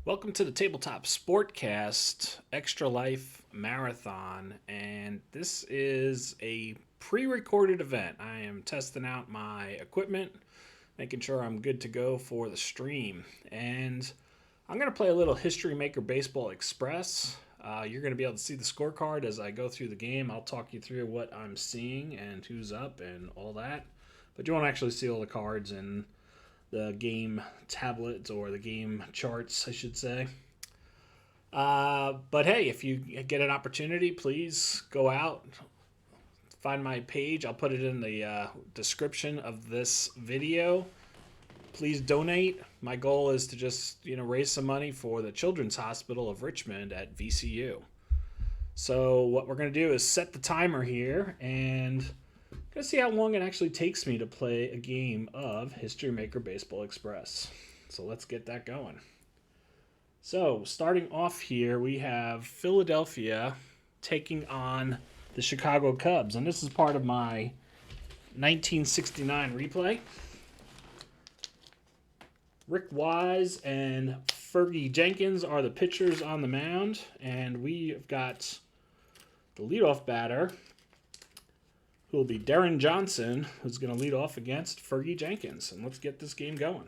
Welcome to the Tabletop Sportcast Extra Life Marathon, and this is a pre-recorded event. I am testing out my equipment, making sure I'm good to go for the stream, and I'm going to play a little History Maker Baseball Express. You're going to be able to see the scorecard as I go through the game. I'll talk you through what I'm seeing and who's up and all that, but you won't actually see all the cards and the game tablets or the game charts, I should say. But hey, if you get an opportunity, please go out, find my page. I'll put it in the description of this video. Please donate. My goal is to just raise some money for the Children's Hospital of Richmond at VCU. So what we're going to do is set the timer here and gonna see how long it actually takes me to play a game of History Maker Baseball Express. So let's get that going. So starting off here, we have Philadelphia taking on the Chicago Cubs, and this is part of my 1969 replay. Rick Wise and Fergie Jenkins are the pitchers on the mound, and we've got the leadoff batter, who will be Darren Johnson, who's going to lead off against Fergie Jenkins. And let's get this game going.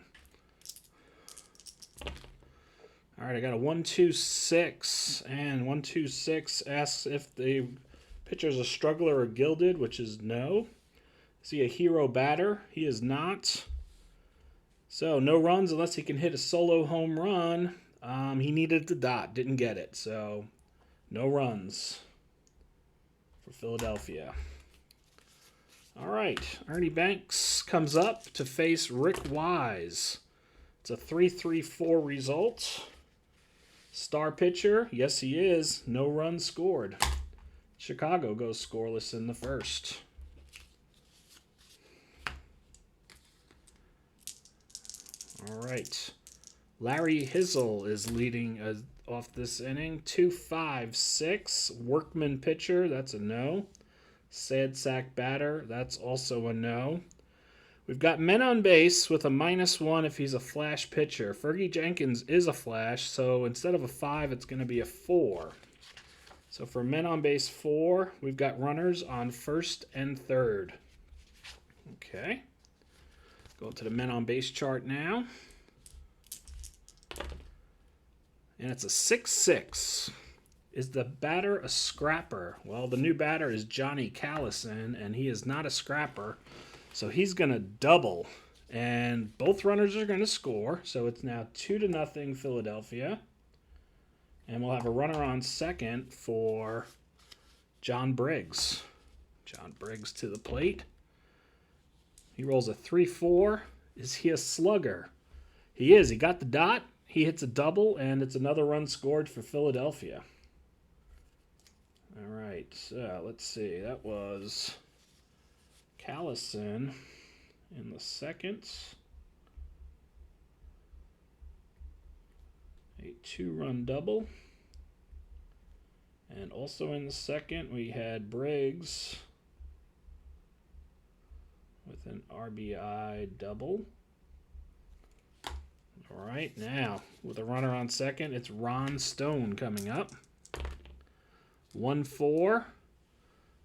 All right, I got a 1-2-6, and 1-2-6 asks if the pitcher's a struggler or gilded, which is no. Is he a hero batter? He is not. So no runs unless he can hit a solo home run. He needed the dot, didn't get it. So no runs for Philadelphia. All right, Ernie Banks comes up to face Rick Wise. It's a 3-3-4 result. Star pitcher, yes he is, no runs scored. Chicago goes scoreless in the first. All right, Larry Hizzle is leading off this inning. 2-5-6, workman pitcher, that's a no. Sad sack batter, that's also a no. We've got men on base with a -1 if he's a flash pitcher. Fergie Jenkins is a flash, so instead of a 5, it's going to be a 4. So for men on base 4, we've got runners on first and third. Okay. Go to the men on base chart now. And it's a 6-6. Is the batter a scrapper? Well, the new batter is Johnny Callison, and he is not a scrapper. So he's going to double, and both runners are going to score. So it's now 2-0 Philadelphia. And we'll have a runner on second for John Briggs. John Briggs to the plate. He rolls a 3-4. Is he a slugger? He is. He got the dot. He hits a double, and it's another run scored for Philadelphia. All right, so let's see. That was Callison in the second. A 2-run double. And also in the second, we had Briggs with an RBI double. All right, now with a runner on second, it's Ron Stone coming up. 1-4.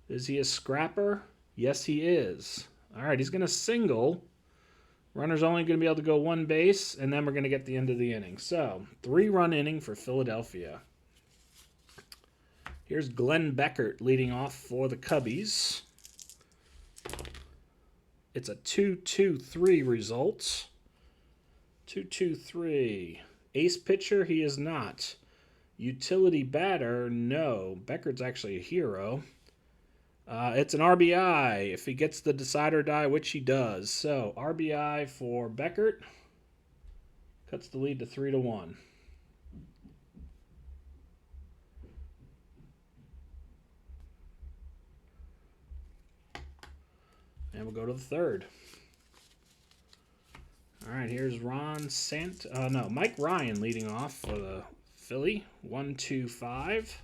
Is he a scrapper? Yes, he is. All right, he's going to single. Runner's only going to be able to go one base, and then we're going to get the end of the inning. So, 3-run inning for Philadelphia. Here's Glenn Beckert leading off for the Cubbies. It's a 2-2-3 result. 2-2-3. Ace pitcher, he is not. Utility batter, no. Beckert's actually a hero. It's an RBI if he gets the decide or die, which he does. So RBI for Beckert cuts the lead to 3-1. And we'll go to the third. All right, here's Mike Ryan leading off for the Philly. 1-2-5.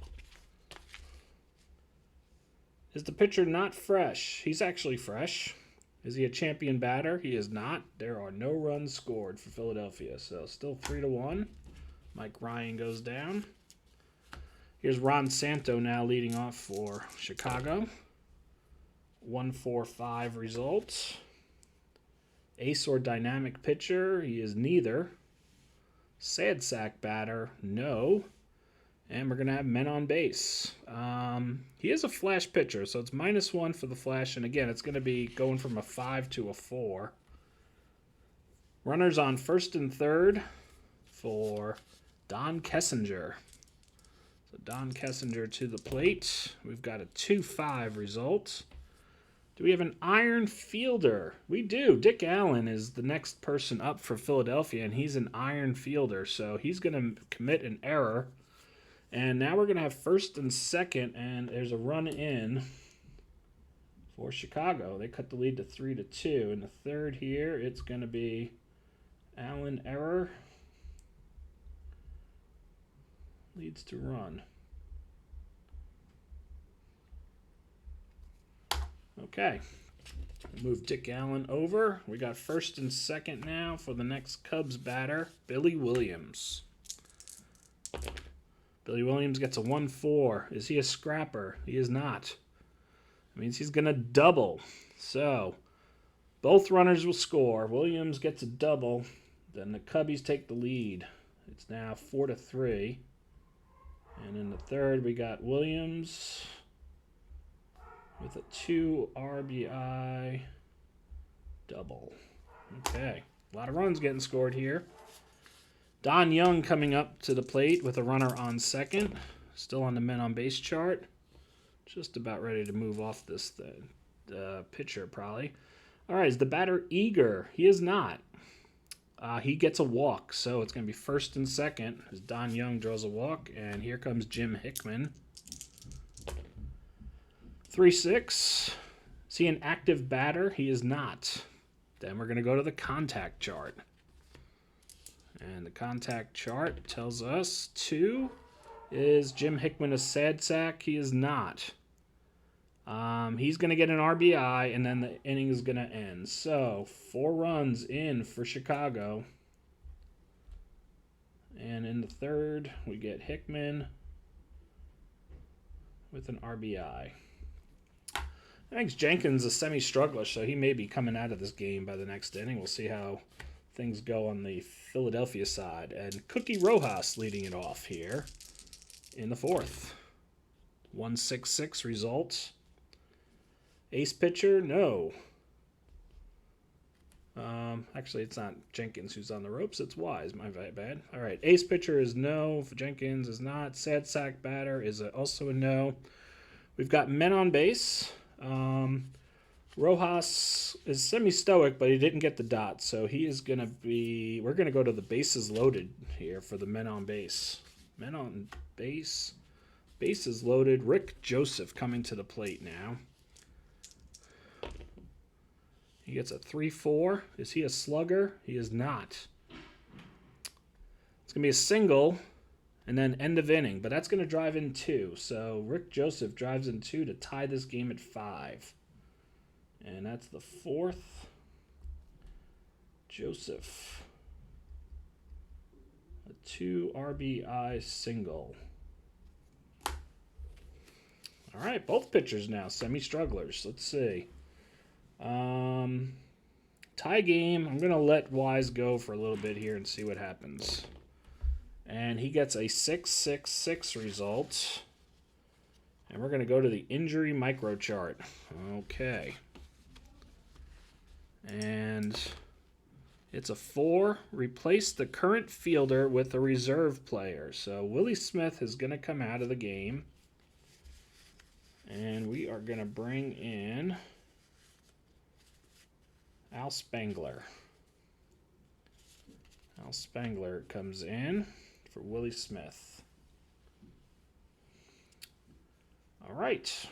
Is the pitcher not fresh? He's actually fresh. Is he a champion batter? He is not. There are no runs scored for Philadelphia, so still 3-1. Mike Ryan goes down. Here's Ron Santo now leading off for Chicago. 1-4-5 results. Ace or dynamic pitcher, he is neither. Sad sack batter, no. And we're going to have men on base. He is a flash pitcher, so it's -1 for the flash. And again, it's going to be going from a 5 to a 4. Runners on first and third for Don Kessinger. So Don Kessinger to the plate. We've got a 2-5 result. Do we have an iron fielder? We do. Dick Allen is the next person up for Philadelphia, and he's an iron fielder. So he's going to commit an error. And now we're going to have first and second, and there's a run in for Chicago. They cut the lead to 3-2. In the third here, it's going to be Allen error. Leads to run. Okay. Move Dick Allen over. We got first and second now for the next Cubs batter, Billy Williams. Billy Williams gets a 1-4. Is he a scrapper? He is not. That means he's going to double. So, both runners will score. Williams gets a double. Then the Cubbies take the lead. It's now 4-3. And in the third, we got Williams with a 2 RBI double. Okay. A lot of runs getting scored here. Don Young coming up to the plate with a runner on second. Still on the men on base chart. Just about ready to move off this pitcher probably. All right, is the batter eager? He is not. He gets a walk, so it's going to be first and second as Don Young draws a walk. And here comes Jim Hickman. 3-6. Is he an active batter? He is not. Then we're going to go to the contact chart. And the contact chart tells us 2. Is Jim Hickman a sad sack? He is not. He's going to get an RBI, and then the inning is going to end. So, 4 runs in for Chicago. And in the third, we get Hickman with an RBI. I think Jenkins is a semi-struggler, so he may be coming out of this game by the next inning. We'll see how things go on the Philadelphia side. And Cookie Rojas leading it off here in the fourth. 1-6-6 results. Ace pitcher, no. Actually, it's not Jenkins who's on the ropes. It's Wise. My bad. All right. Ace pitcher is no. Jenkins is not. Sad sack batter is also a no. We've got men on base. Rojas is semi-stoic, but he didn't get the dot, so he is going to be... We're going to go to the bases loaded here for the men on base. Men on base. Bases loaded. Rick Joseph coming to the plate now. He gets a 3-4. Is he a slugger? He is not. It's going to be a single and then end of inning, but that's going to drive in 2. So Rick Joseph drives in 2 to tie this game at 5. And that's the fourth. Joseph. A 2 RBI single. All right, both pitchers now, semi-strugglers. Let's see. Tie game. I'm going to let Wise go for a little bit here and see what happens. And he gets a 6-6-6 result. And we're going to go to the injury micro chart. Okay. And it's a 4. Replace the current fielder with a reserve player. So Willie Smith is going to come out of the game. And we are going to bring in Al Spangler. Al Spangler comes in for Willie Smith. All right.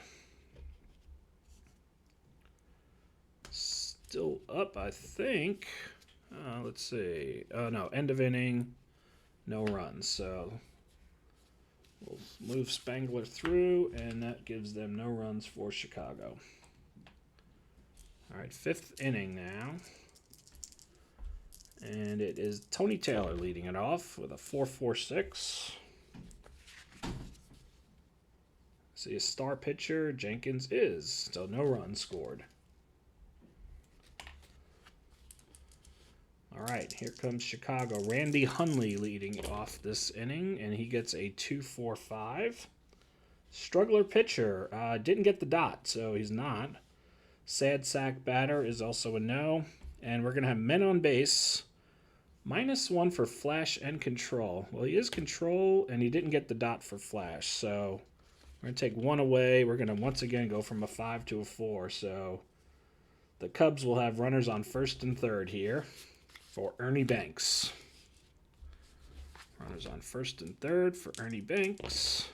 Still up, I think. Let's see. Oh, no. End of inning. No runs. So we'll move Spangler through, and that gives them no runs for Chicago. All right, 5th inning now. And it is Tony Taylor leading it off with a 4.46. See a star pitcher. Jenkins is. Still no runs scored. All right, here comes Chicago. Randy Hundley leading off this inning, and he gets a 2.45. Struggler pitcher. Didn't get the dot, so he's not. Sad sack batter is also a no. And we're going to have men on base. -1 for flash and control. Well, he is control, and he didn't get the dot for flash, so we're going to take one away. We're going to once again go from a 5 to a 4, so the Cubs will have runners on first and third here for Ernie Banks. Runners on first and third for Ernie Banks.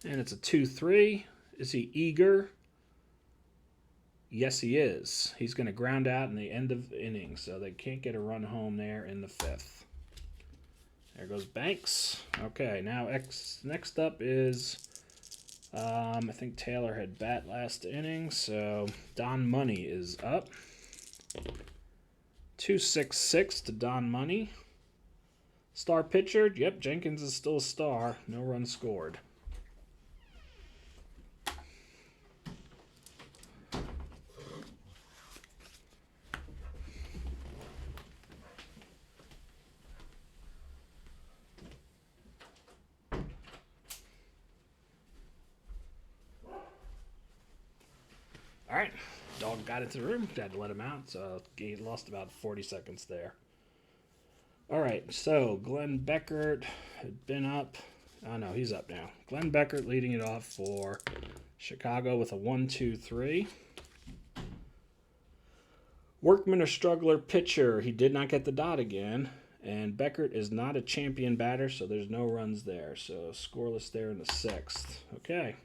And it's a 2-3. Is he eager? Yes, he is. He's going to ground out in the end of the inning, so they can't get a run home there in the 5th. There goes Banks. Okay, now next up is, I think Taylor had bat last inning, so Don Money is up. 2.66 to Don Money. Star pitcher, yep, Jenkins is still a star. No runs scored. All right, dog got into the room. Had to let him out, so he lost about 40 seconds there. All right, so Glenn Beckert had been up. Oh, no, he's up now. Glenn Beckert leading it off for Chicago with a 1-2-3. Workman or struggler pitcher. He did not get the dot again. And Beckert is not a champion batter, so there's no runs there. So scoreless there in the 6th. Okay.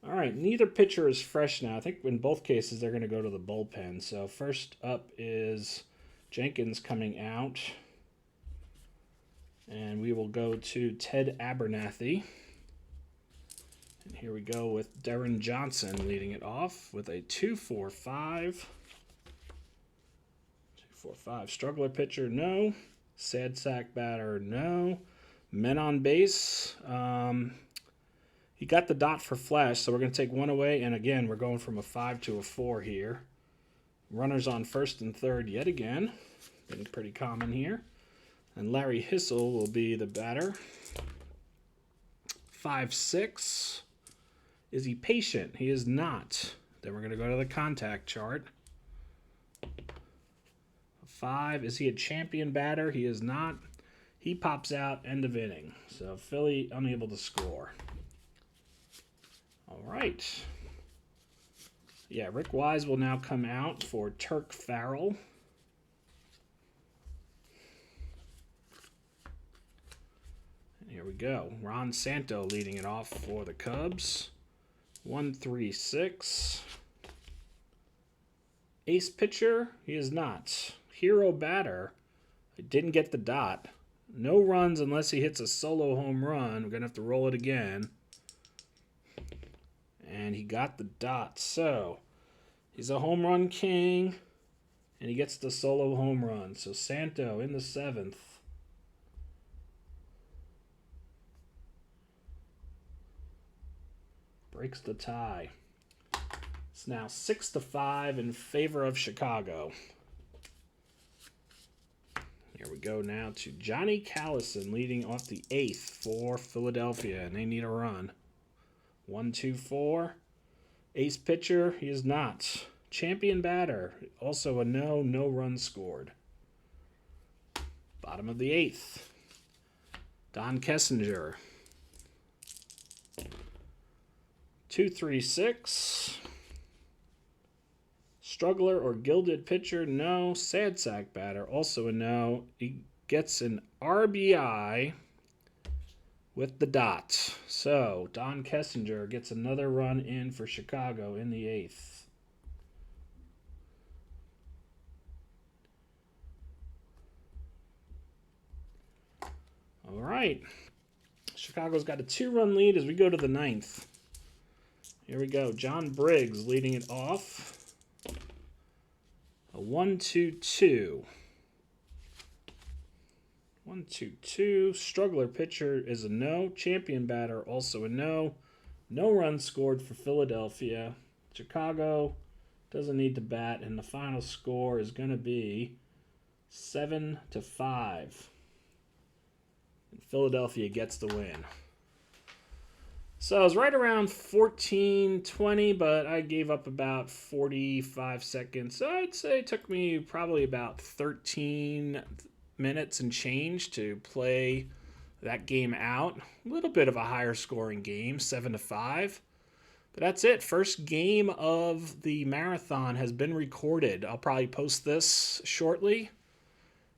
All right, neither pitcher is fresh now. I think in both cases they're going to go to the bullpen. So first up is Jenkins coming out. And we will go to Ted Abernathy. And here we go with Darren Johnson leading it off with a 2.45. 2.45. Struggler pitcher, no. Sad sack batter, no. Men on base. He got the dot for flash, so we're going to take one away. And again, we're going from a 5 to a 4 here. Runners on first and third yet again. Been pretty common here. And Larry Hissel will be the batter. 5-6. Is he patient? He is not. Then we're going to go to the contact chart. 5. Is he a champion batter? He is not. He pops out end of inning. So Philly unable to score. All right. Yeah, Rick Wise will now come out for Turk Farrell. And here we go. Ron Santo leading it off for the Cubs. 1-3-6. Ace pitcher, he is not. Hero batter, didn't get the dot. No runs unless he hits a solo home run. We're going to have to roll it again. And he got the dot. So he's a home run king, and he gets the solo home run. So Santo in the 7th. Breaks the tie. It's now 6-5 in favor of Chicago. Here we go now to Johnny Callison leading off the 8th for Philadelphia, and they need a run. 1-2-4. Ace pitcher, he is not. Champion batter, also a no, no runs scored. Bottom of the 8th. Don Kessinger. 2-3-6. Struggler or gilded pitcher, no. Sad sack batter, also a no. He gets an RBI with the dot. So Don Kessinger gets another run in for Chicago in the 8th. All right. Chicago's got a 2-run lead as we go to the 9th. Here we go. John Briggs leading it off. A 1-2-2. 1-2-2. Struggler pitcher is a no. Champion batter also a no. No runs scored for Philadelphia. Chicago doesn't need to bat, and the final score is going to be 7-5. And Philadelphia gets the win. So I was right around 14-20, but I gave up about 45 seconds. So I'd say it took me probably about 13 minutes and change to play that game out. A little bit of a higher scoring game, 7-5. But that's it. First game of the marathon has been recorded. I'll probably post this shortly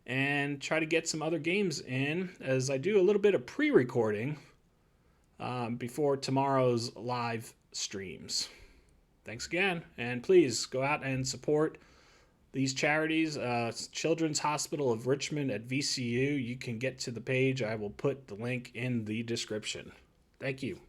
and try to get some other games in as I do a little bit of pre-recording before tomorrow's live streams. Thanks again, and please go out and support these charities. Children's Hospital of Richmond at VCU. You can get to the page. I will put the link in the description. Thank you.